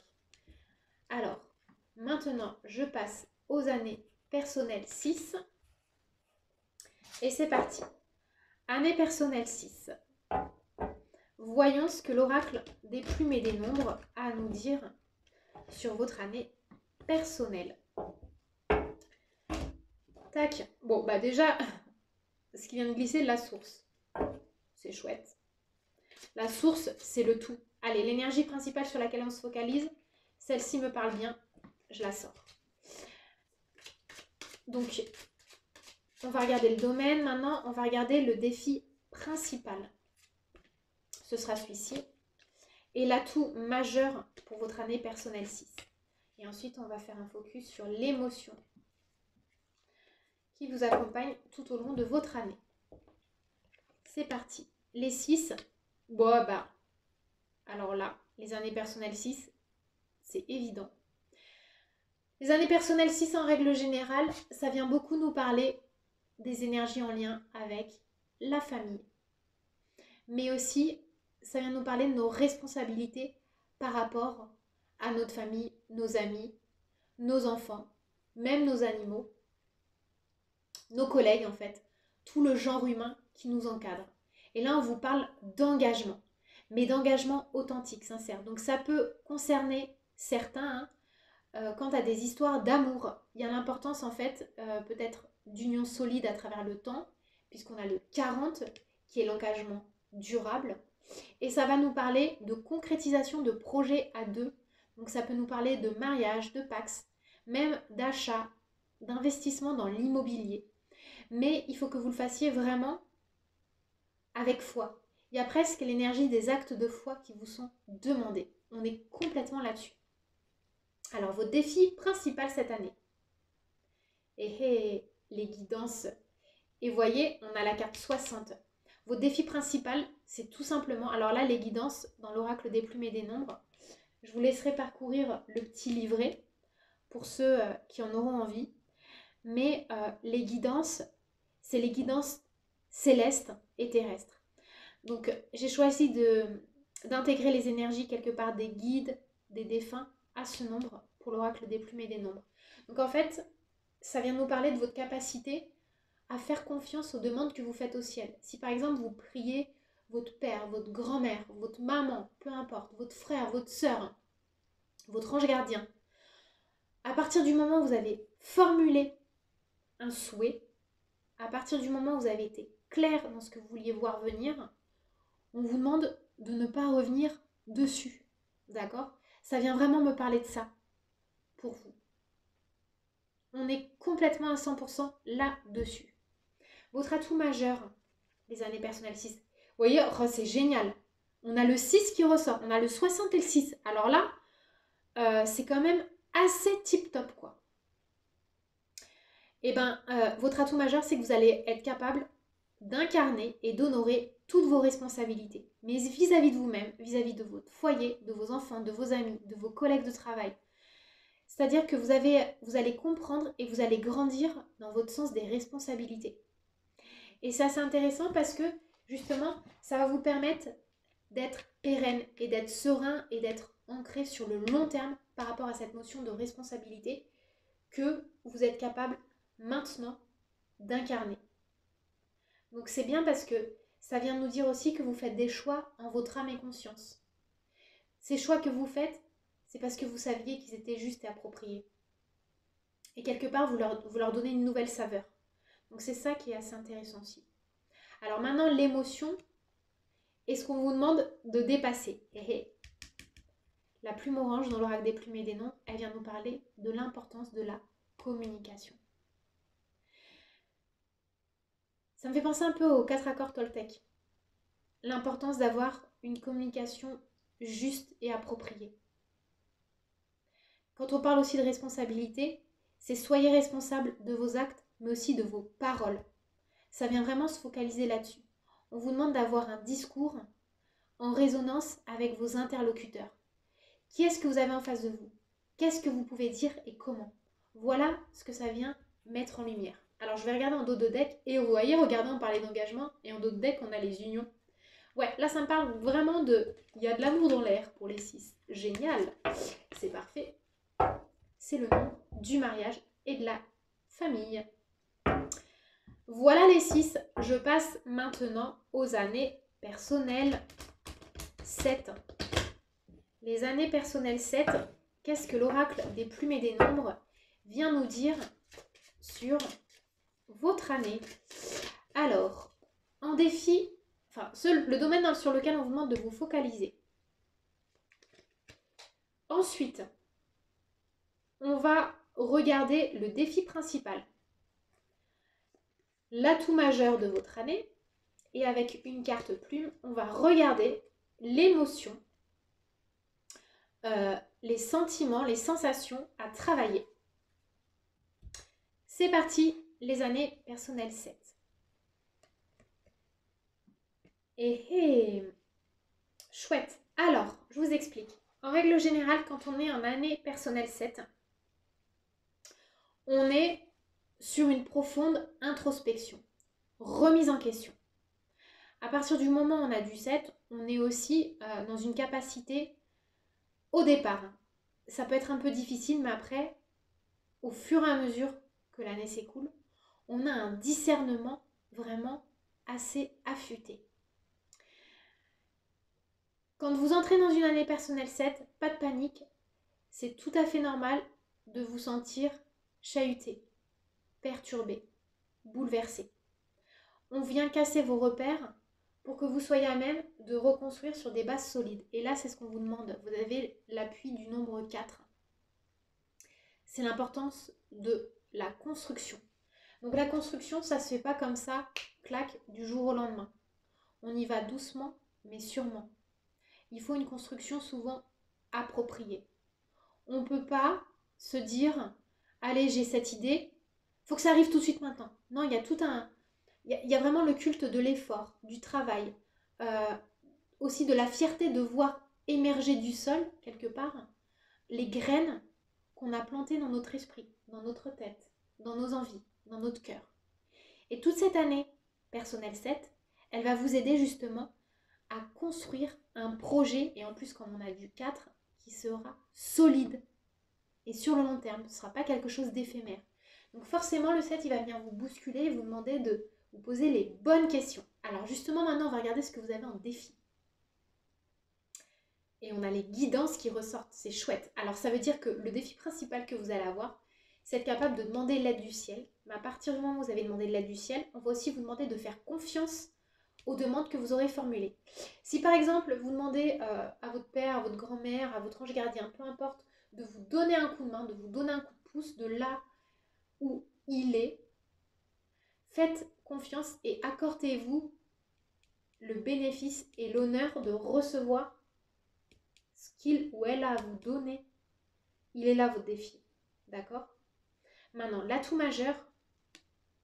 Alors, maintenant, je passe aux années personnelles 6. Et c'est parti. Année personnelle 6. Voyons ce que l'oracle des plumes et des nombres a à nous dire sur votre année personnelle. Tac. Bon, bah déjà, ce qui vient de glisser, la source. C'est chouette. La source, c'est le tout. Allez, l'énergie principale sur laquelle on se focalise, celle-ci me parle bien, je la sors. Donc, on va regarder le domaine. Maintenant, on va regarder le défi principal. Ce sera celui-ci. Et l'atout majeur pour votre année personnelle 6. Et ensuite, on va faire un focus sur l'émotion qui vous accompagne tout au long de votre année. C'est parti. Les 6, bon, bah, alors là, les années personnelles 6, c'est évident. Les années personnelles 6, en règle générale, ça vient beaucoup nous parler des énergies en lien avec la famille. Mais aussi, ça vient nous parler de nos responsabilités par rapport à notre famille, nos amis, nos enfants, même nos animaux, nos collègues en fait, tout le genre humain qui nous encadre. Et là, on vous parle d'engagement, mais d'engagement authentique, sincère. Donc ça peut concerner certains, quant à des histoires d'amour. Il y a l'importance en fait, peut-être d'union solide à travers le temps, puisqu'on a le 40 qui est l'engagement durable. Et ça va nous parler de concrétisation de projets à deux. Donc ça peut nous parler de mariage, de pax, même d'achat, d'investissement dans l'immobilier. Mais il faut que vous le fassiez vraiment avec foi. Il y a presque l'énergie des actes de foi qui vous sont demandés. On est complètement là-dessus. Alors, votre défi principal cette année. Et les guidances. Et voyez, on a la carte 60. Votre défi principal, c'est tout simplement... Alors là, les guidances, dans l'oracle des plumes et des nombres, je vous laisserai parcourir le petit livret pour ceux qui en auront envie. Mais les guidances, c'est les guidances célestes et terrestres. Donc, j'ai choisi d'intégrer les énergies quelque part des guides, des défunts, à ce nombre pour l'oracle des plumes et des nombres. Donc, en fait, ça vient nous parler de votre capacité à faire confiance aux demandes que vous faites au ciel. Si par exemple, vous priez votre père, votre grand-mère, votre maman, peu importe, votre frère, votre sœur, votre ange gardien, à partir du moment où vous avez formulé un souhait, à partir du moment où vous avez été clair dans ce que vous vouliez voir venir, on vous demande de ne pas revenir dessus. D'accord ? Ça vient vraiment me parler de ça pour vous. On est complètement à 100% là-dessus. Votre atout majeur, les années personnelles 6. Vous voyez, oh, c'est génial. On a le 6 qui ressort. On a le 60 et le 6. Alors là, c'est quand même assez tip-top, quoi. Et bien, votre atout majeur, c'est que vous allez être capable d'incarner et d'honorer toutes vos responsabilités. Mais vis-à-vis de vous-même, vis-à-vis de votre foyer, de vos enfants, de vos amis, de vos collègues de travail. C'est-à-dire que vous allez comprendre et vous allez grandir dans votre sens des responsabilités. Et ça, c'est intéressant parce que, justement, ça va vous permettre d'être pérenne et d'être serein et d'être ancré sur le long terme par rapport à cette notion de responsabilité que vous êtes capable maintenant d'incarner. Donc c'est bien parce que ça vient nous dire aussi que vous faites des choix en votre âme et conscience. Ces choix que vous faites, c'est parce que vous saviez qu'ils étaient justes et appropriés. Et quelque part, vous leur donnez une nouvelle saveur. Donc c'est ça qui est assez intéressant aussi. Alors maintenant, l'émotion est ce qu'on vous demande de dépasser. La plume orange dans l'oracle des plumes et des noms, elle vient nous parler de l'importance de la communication. Ça me fait penser un peu aux 4 accords Toltec. L'importance d'avoir une communication juste et appropriée. Quand on parle aussi de responsabilité, c'est soyez responsable de vos actes, mais aussi de vos paroles. Ça vient vraiment se focaliser là-dessus. On vous demande d'avoir un discours en résonance avec vos interlocuteurs. Qui est-ce que vous avez en face de vous? Qu'est-ce que vous pouvez dire et comment? Voilà ce que ça vient mettre en lumière. Alors je vais regarder en dos de deck et vous voyez, regardez, on parlait d'engagement et en dos de deck on a les unions. Ouais, là ça me parle vraiment de... Il y a de l'amour dans l'air pour les 6. Génial, c'est parfait. C'est le nom du mariage et de la famille. Voilà les 6. Je passe maintenant aux années personnelles 7. Les années personnelles 7, qu'est-ce que l'oracle des plumes et des nombres vient nous dire sur votre année? Alors, en défi, le domaine sur lequel on vous demande de vous focaliser. Ensuite, on va regarder le défi principal, l'atout majeur de votre année, et avec une carte plume, on va regarder l'émotion, les sentiments, les sensations à travailler. C'est parti, les années personnelles 7. Chouette. Alors, je vous explique. En règle générale, quand on est en année personnelle 7, on est sur une profonde introspection, remise en question. À partir du moment où on a du 7, on est aussi dans une capacité, au départ, ça peut être un peu difficile, mais après, au fur et à mesure que l'année s'écoule, on a un discernement vraiment assez affûté. Quand vous entrez dans une année personnelle 7, pas de panique, c'est tout à fait normal de vous sentir chahuté, perturbé, bouleversé. On vient casser vos repères pour que vous soyez à même de reconstruire sur des bases solides. Et là, c'est ce qu'on vous demande. Vous avez l'appui du nombre 4. C'est l'importance de la construction. Donc la construction, ça ne se fait pas comme ça, clac, du jour au lendemain. On y va doucement, mais sûrement. Il faut une construction souvent appropriée. On ne peut pas se dire, allez, j'ai cette idée, il faut que ça arrive tout de suite maintenant. Non, il y a tout un... Il y a vraiment le culte de l'effort, du travail, aussi de la fierté de voir émerger du sol, quelque part, les graines qu'on a plantées dans notre esprit, dans notre tête, dans nos envies, dans notre cœur. Et toute cette année, personnelle 7, elle va vous aider justement à construire un projet, et en plus comme on a du 4, qui sera solide et sur le long terme. Ce ne sera pas quelque chose d'éphémère. Donc forcément, le 7, il va venir vous bousculer et vous demander de vous poser les bonnes questions. Alors justement, maintenant, on va regarder ce que vous avez en défi. Et on a les guidances qui ressortent, c'est chouette. Alors ça veut dire que le défi principal que vous allez avoir, c'est être capable de demander l'aide du ciel. Mais à partir du moment où vous avez demandé de l'aide du ciel, on va aussi vous demander de faire confiance aux demandes que vous aurez formulées. Si par exemple, vous demandez à votre père, à votre grand-mère, à votre ange gardien, peu importe, de vous donner un coup de main, de vous donner un coup de pouce de là où il est, faites confiance et accordez-vous le bénéfice et l'honneur de recevoir ce qu'il ou elle a à vous donner. Il est là votre défi, d'accord? Maintenant, l'atout majeur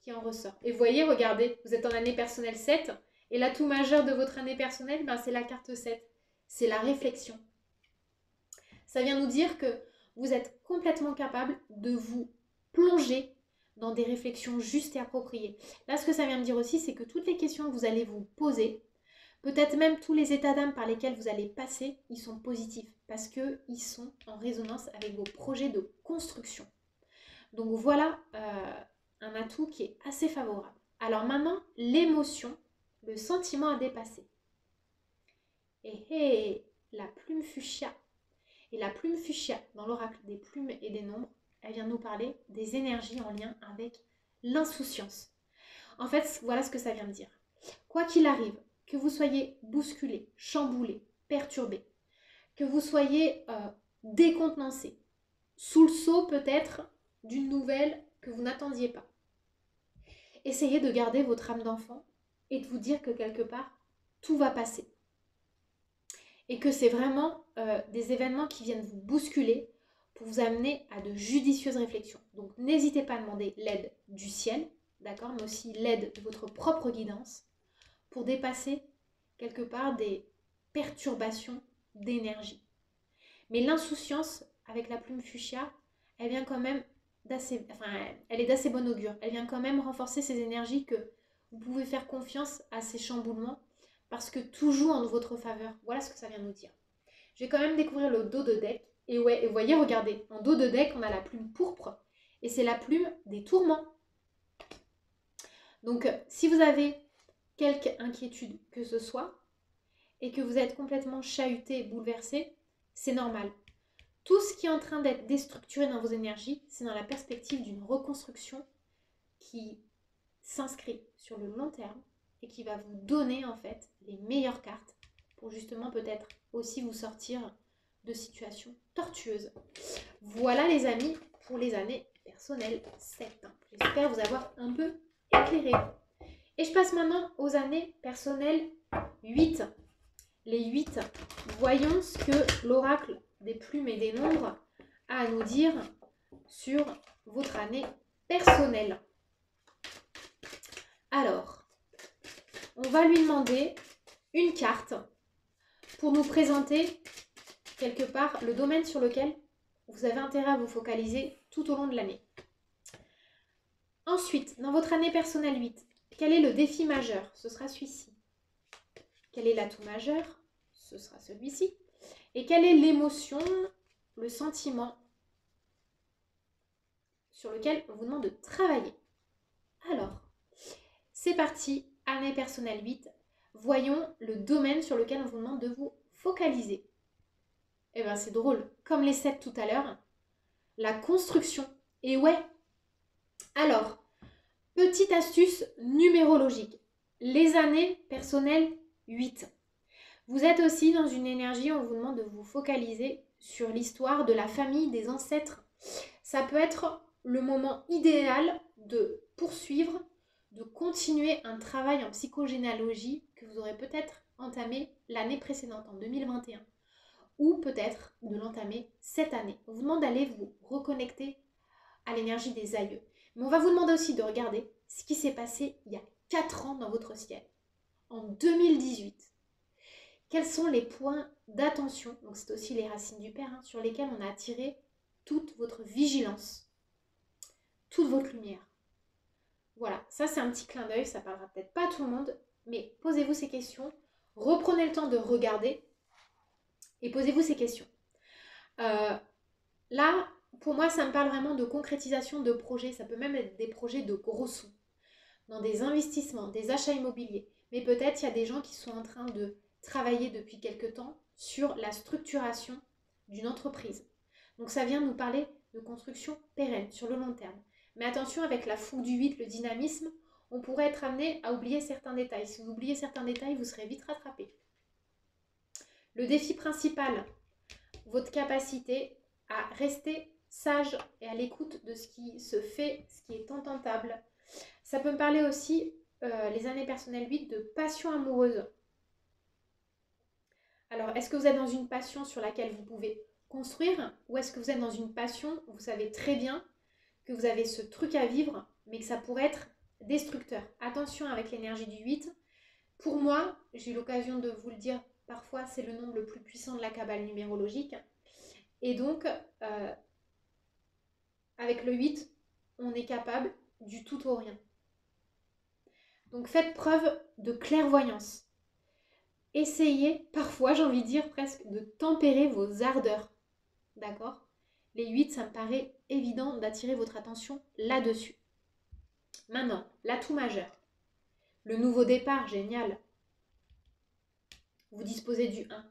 qui en ressort. Et vous voyez, regardez, vous êtes en année personnelle 7, et l'atout majeur de votre année personnelle, c'est la carte 7. C'est la réflexion. Ça vient nous dire que vous êtes complètement capable de vous plonger dans des réflexions justes et appropriées. Là, ce que ça vient me dire aussi, c'est que toutes les questions que vous allez vous poser, peut-être même tous les états d'âme par lesquels vous allez passer, ils sont positifs parce qu'ils sont en résonance avec vos projets de construction. Donc voilà un atout qui est assez favorable. Alors maintenant, l'émotion, le sentiment à dépasser. Et la plume fuchsia. Et la plume fuchsia, dans l'oracle des plumes et des nombres, elle vient nous parler des énergies en lien avec l'insouciance. En fait, voilà ce que ça vient me dire. Quoi qu'il arrive, que vous soyez bousculé, chamboulé, perturbé, que vous soyez décontenancé, sous le sceau peut-être d'une nouvelle que vous n'attendiez pas, essayez de garder votre âme d'enfant et de vous dire que quelque part, tout va passer. Et que c'est vraiment des événements qui viennent vous bousculer pour vous amener à de judicieuses réflexions. Donc n'hésitez pas à demander l'aide du ciel, d'accord, mais aussi l'aide de votre propre guidance pour dépasser quelque part des perturbations d'énergie. Mais l'insouciance avec la plume fuchsia, elle vient quand même elle est d'assez bon augure. Elle vient quand même renforcer ces énergies que vous pouvez faire confiance à ces chamboulements parce que tout joue en votre faveur. Voilà ce que ça vient nous dire. Je vais quand même découvrir le dos de deck. Et ouais, et vous voyez, regardez, en dos de deck, on a la plume pourpre. Et c'est la plume des tourments. Donc, si vous avez quelque inquiétude que ce soit, et que vous êtes complètement chahuté, bouleversé, c'est normal. Tout ce qui est en train d'être déstructuré dans vos énergies, c'est dans la perspective d'une reconstruction qui s'inscrit sur le long terme et qui va vous donner en fait les meilleures cartes pour justement peut-être aussi vous sortir de situations tortueuses. Voilà les amis pour les années personnelles 7. J'espère vous avoir un peu éclairé. Et je passe maintenant aux années personnelles 8. Les 8, voyons ce que l'oracle des plumes et des nombres a à nous dire sur votre année personnelle. Alors, on va lui demander une carte pour nous présenter quelque part le domaine sur lequel vous avez intérêt à vous focaliser tout au long de l'année. Ensuite, dans votre année personnelle 8, quel est le défi majeur? Ce sera celui-ci. Quel est l'atout majeur? Ce sera celui-ci. Et quelle est l'émotion, le sentiment sur lequel on vous demande de travailler? Alors, c'est parti, année personnelle 8. Voyons le domaine sur lequel on vous demande de vous focaliser. Eh bien, c'est drôle. Comme les 7 tout à l'heure, la construction. Et ouais. Alors, petite astuce numérologique. Les années personnelles 8. Vous êtes aussi dans une énergie, on vous demande de vous focaliser sur l'histoire de la famille, des ancêtres. Ça peut être le moment idéal de poursuivre, de continuer un travail en psychogénéalogie que vous aurez peut-être entamé l'année précédente, en 2021. Ou peut-être de l'entamer cette année. On vous demande d'aller vous reconnecter à l'énergie des aïeux. Mais on va vous demander aussi de regarder ce qui s'est passé il y a 4 ans dans votre ciel. En 2018. Quels sont les points d'attention, donc c'est aussi les racines du père, sur lesquels on a attiré toute votre vigilance, toute votre lumière. Voilà, ça c'est un petit clin d'œil, ça parlera peut-être pas à tout le monde, mais posez-vous ces questions, reprenez le temps de regarder et posez-vous ces questions. Là, pour moi, ça me parle vraiment de concrétisation de projets, ça peut même être des projets de gros sous, dans des investissements, des achats immobiliers, mais peut-être il y a des gens qui sont en train de travailler depuis quelque temps sur la structuration d'une entreprise. Donc ça vient nous parler de construction pérenne, sur le long terme. Mais attention, avec la fougue du 8, le dynamisme, on pourrait être amené à oublier certains détails. Si vous oubliez certains détails, vous serez vite rattrapé. Le défi principal, votre capacité à rester sage et à l'écoute de ce qui se fait, ce qui est entendable. Ça peut me parler aussi, les années personnelles 8, de passion amoureuse. Alors, est-ce que vous êtes dans une passion sur laquelle vous pouvez construire ou est-ce que vous êtes dans une passion où vous savez très bien que vous avez ce truc à vivre mais que ça pourrait être destructeur? Attention avec l'énergie du 8. Pour moi, j'ai eu l'occasion de vous le dire, parfois c'est le nombre le plus puissant de la cabale numérologique. Et donc, avec le 8, on est capable du tout au rien. Donc faites preuve de clairvoyance. Essayez, parfois j'ai envie de dire presque, de tempérer vos ardeurs. D'accord? les 8, ça me paraît évident d'attirer votre attention là-dessus. Maintenant, l'atout majeur. Le nouveau départ, génial. Vous disposez du 1.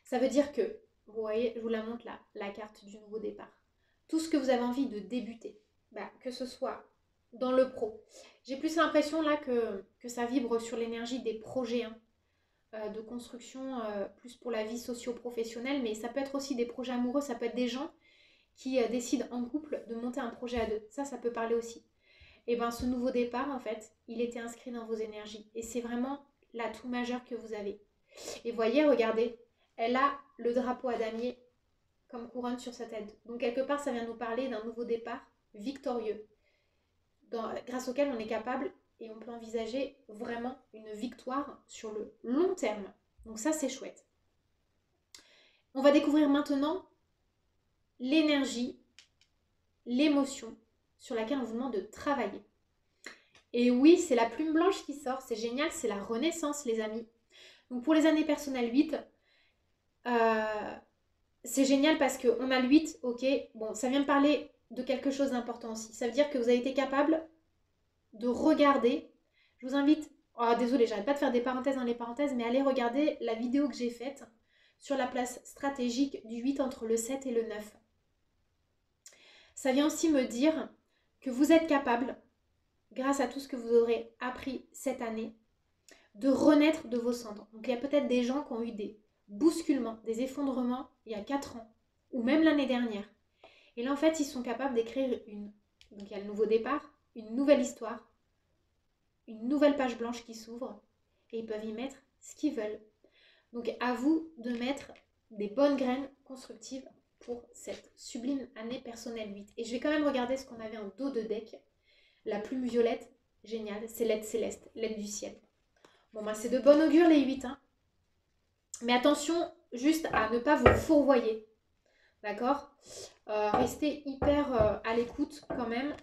Ça veut dire que, vous voyez, je vous la montre là, la carte du nouveau départ. Tout ce que vous avez envie de débuter, que ce soit dans le pro. J'ai plus l'impression là que ça vibre sur l'énergie des projets de construction, plus pour la vie socio-professionnelle, mais ça peut être aussi des projets amoureux, ça peut être des gens qui décident en couple de monter un projet à deux. Ça peut parler aussi. Et bien ce nouveau départ, en fait, il était inscrit dans vos énergies. Et c'est vraiment l'atout majeur que vous avez. Et voyez, regardez, elle a le drapeau à damier comme couronne sur sa tête. Donc quelque part, ça vient nous parler d'un nouveau départ victorieux, grâce auquel on est capable et on peut envisager vraiment une victoire sur le long terme. Donc ça, c'est chouette. On va découvrir maintenant l'énergie, l'émotion sur laquelle on vous demande de travailler. Et oui, c'est la plume blanche qui sort, c'est génial, c'est la renaissance, les amis. Donc pour les années personnelles 8, c'est génial parce qu'on a le 8, ok, bon, ça vient me parler de quelque chose d'important aussi. Ça veut dire que vous avez été capable de regarder, je vous invite, désolé, j'arrête pas de faire des parenthèses dans les parenthèses, mais allez regarder la vidéo que j'ai faite sur la place stratégique du 8 entre le 7 et le 9. Ça vient aussi me dire que vous êtes capable, grâce à tout ce que vous aurez appris cette année, de renaître de vos cendres. Donc il y a peut-être des gens qui ont eu des bousculements, des effondrements il y a 4 ans, ou même l'année dernière. Et là en fait ils sont capables d'écrire donc il y a le nouveau départ, une nouvelle histoire, une nouvelle page blanche qui s'ouvre, et ils peuvent y mettre ce qu'ils veulent. Donc à vous de mettre des bonnes graines constructives pour cette sublime année personnelle 8. Et je vais quand même regarder ce qu'on avait en dos de deck. La plume violette, génial, c'est l'aide céleste, l'aide du ciel. Bon, c'est de bon augure les 8. Mais attention juste à ne pas vous fourvoyer. D'accord, restez hyper à l'écoute quand même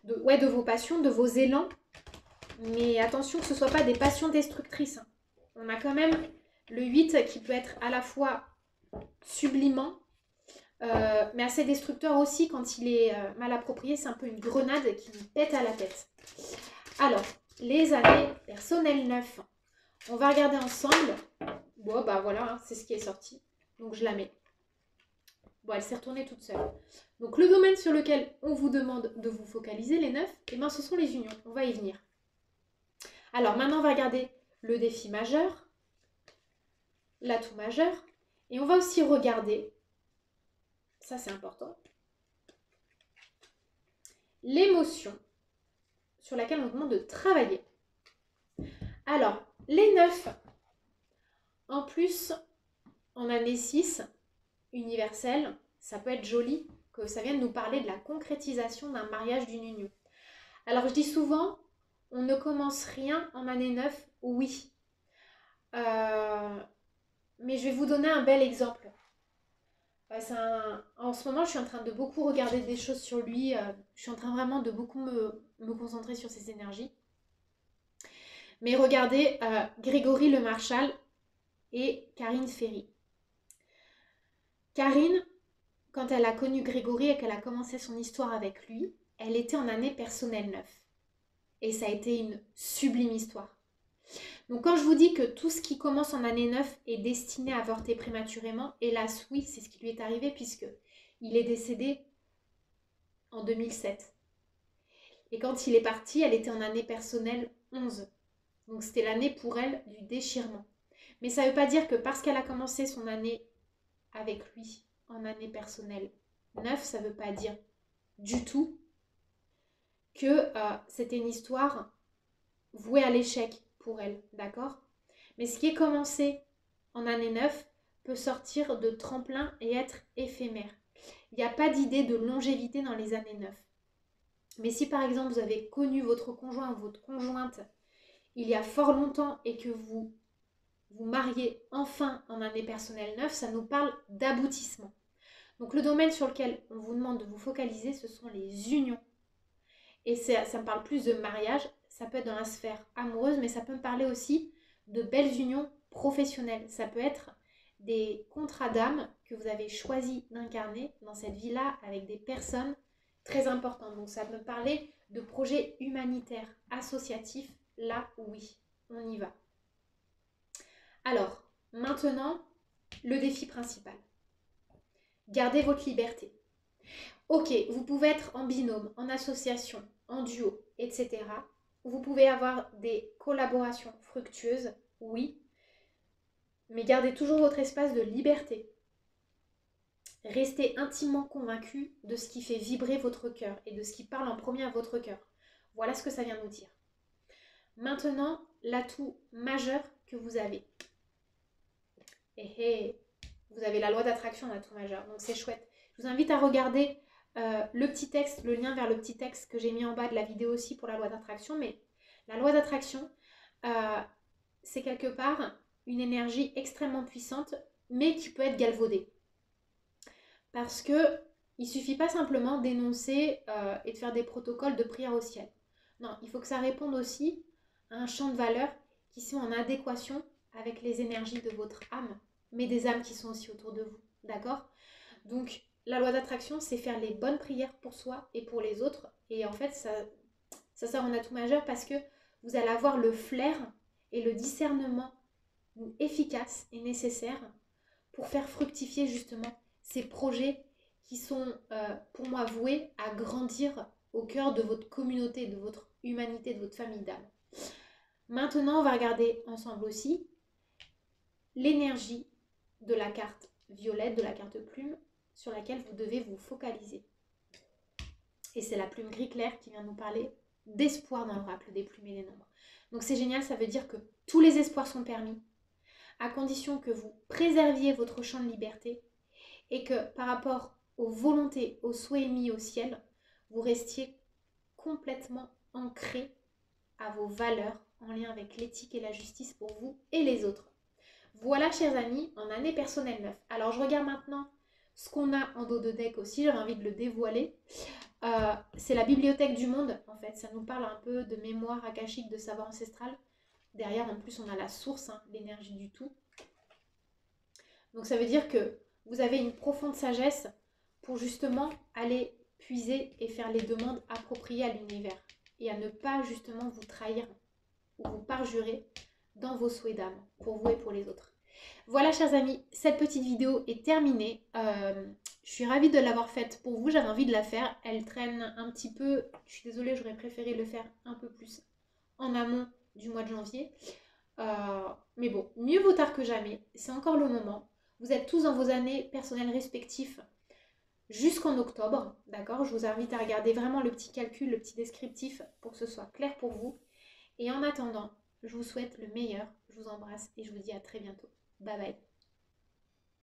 de vos passions, de vos élans. Mais attention que ce ne soit pas des passions destructrices. On a quand même le 8 qui peut être à la fois sublimant, mais assez destructeur aussi quand il est mal approprié. C'est un peu une grenade qui nous pète à la tête. Alors, les années personnelles 9. On va regarder ensemble. Bon, voilà, c'est ce qui est sorti. Donc, je la mets. Bon, elle s'est retournée toute seule. Donc, le domaine sur lequel on vous demande de vous focaliser, les 9, ce sont les unions. On va y venir. Alors, maintenant, on va regarder le défi majeur, l'atout majeur. Et on va aussi regarder, ça c'est important, l'émotion sur laquelle on demande de travailler. Alors, les 9, en plus, en année 6, universelle, ça peut être joli, que ça vienne nous parler de la concrétisation d'un mariage, d'une union. Alors, je dis souvent, on ne commence rien en année 9, oui. Mais je vais vous donner un bel exemple. En ce moment, je suis en train de beaucoup regarder des choses sur lui. Je suis en train vraiment de beaucoup me concentrer sur ses énergies. Mais regardez Grégory Le Marchal et Karine Ferry. Karine, quand elle a connu Grégory et qu'elle a commencé son histoire avec lui, elle était en année personnelle 9. Et ça a été une sublime histoire. Donc quand je vous dis que tout ce qui commence en année 9 est destiné à avorter prématurément, hélas oui, c'est ce qui lui est arrivé puisque il est décédé en 2007. Et quand il est parti, elle était en année personnelle 11. Donc c'était l'année pour elle du déchirement. Mais ça ne veut pas dire que parce qu'elle a commencé son année avec lui en année personnelle 9, ça ne veut pas dire du tout que c'était une histoire vouée à l'échec pour elle, d'accord? Mais ce qui est commencé en année 9 peut sortir de tremplin et être éphémère. Il n'y a pas d'idée de longévité dans les années 9. Mais si par exemple vous avez connu votre conjoint ou votre conjointe il y a fort longtemps et que vous vous mariez enfin en année personnelle 9, ça nous parle d'aboutissement. Donc le domaine sur lequel on vous demande de vous focaliser, ce sont les unions. Et ça me parle plus de mariage, ça peut être dans la sphère amoureuse, mais ça peut me parler aussi de belles unions professionnelles. Ça peut être des contrats d'âme que vous avez choisi d'incarner dans cette vie-là avec des personnes très importantes. Donc ça me parlait de projets humanitaires, associatifs. Là, oui, on y va. Alors, maintenant, le défi principal. Gardez votre liberté. Ok, vous pouvez être en binôme, en association, en duo, etc. Vous pouvez avoir des collaborations fructueuses, oui, mais gardez toujours votre espace de liberté. Restez intimement convaincu de ce qui fait vibrer votre cœur et de ce qui parle en premier à votre cœur. Voilà ce que ça vient nous dire. Maintenant, l'atout majeur que vous avez. Vous avez la loi d'attraction en atout majeur, donc c'est chouette. Je vous invite à regarder le petit texte, le lien vers le petit texte que j'ai mis en bas de la vidéo aussi pour la loi d'attraction. Mais la loi d'attraction, c'est quelque part une énergie extrêmement puissante, mais qui peut être galvaudée. Parce que il ne suffit pas simplement d'énoncer et de faire des protocoles de prière au ciel. Non, il faut que ça réponde aussi à un champ de valeurs qui sont en adéquation avec les énergies de votre âme, mais des âmes qui sont aussi autour de vous. D'accord ? Donc, la loi d'attraction, c'est faire les bonnes prières pour soi et pour les autres. Et en fait, ça sert en atout majeur parce que vous allez avoir le flair et le discernement efficace et nécessaire pour faire fructifier justement ces projets qui sont pour moi voués à grandir au cœur de votre communauté, de votre humanité, de votre famille d'âme. Maintenant, on va regarder ensemble aussi l'énergie de la carte violette, de la carte plume, sur laquelle vous devez vous focaliser. Et c'est la plume gris clair qui vient nous parler d'espoir dans l'oracle des plumes et des nombres. Donc c'est génial, ça veut dire que tous les espoirs sont permis, à condition que vous préserviez votre champ de liberté et que par rapport aux volontés, aux souhaits émis au ciel, vous restiez complètement ancré à vos valeurs en lien avec l'éthique et la justice pour vous et les autres. Voilà, chers amis, en année personnelle 9. Alors, je regarde maintenant ce qu'on a en dos de deck aussi, j'avais envie de le dévoiler. C'est la bibliothèque du monde, en fait. Ça nous parle un peu de mémoire akashique, de savoir ancestral. Derrière, en plus, on a la source, l'énergie du tout. Donc, ça veut dire que vous avez une profonde sagesse pour justement aller puiser et faire les demandes appropriées à l'univers. Et à ne pas justement vous trahir ou vous parjurer dans vos souhaits d'âme, pour vous et pour les autres. Voilà, chers amis, cette petite vidéo est terminée. Je suis ravie de l'avoir faite pour vous, j'avais envie de la faire. Elle traîne un petit peu, je suis désolée, j'aurais préféré le faire un peu plus en amont du mois de janvier. Mais bon, mieux vaut tard que jamais, c'est encore le moment. Vous êtes tous dans vos années personnelles respectives jusqu'en octobre, d'accord ? Je vous invite à regarder vraiment le petit calcul, le petit descriptif pour que ce soit clair pour vous. Et en attendant, je vous souhaite le meilleur, je vous embrasse et je vous dis à très bientôt. Bye bye.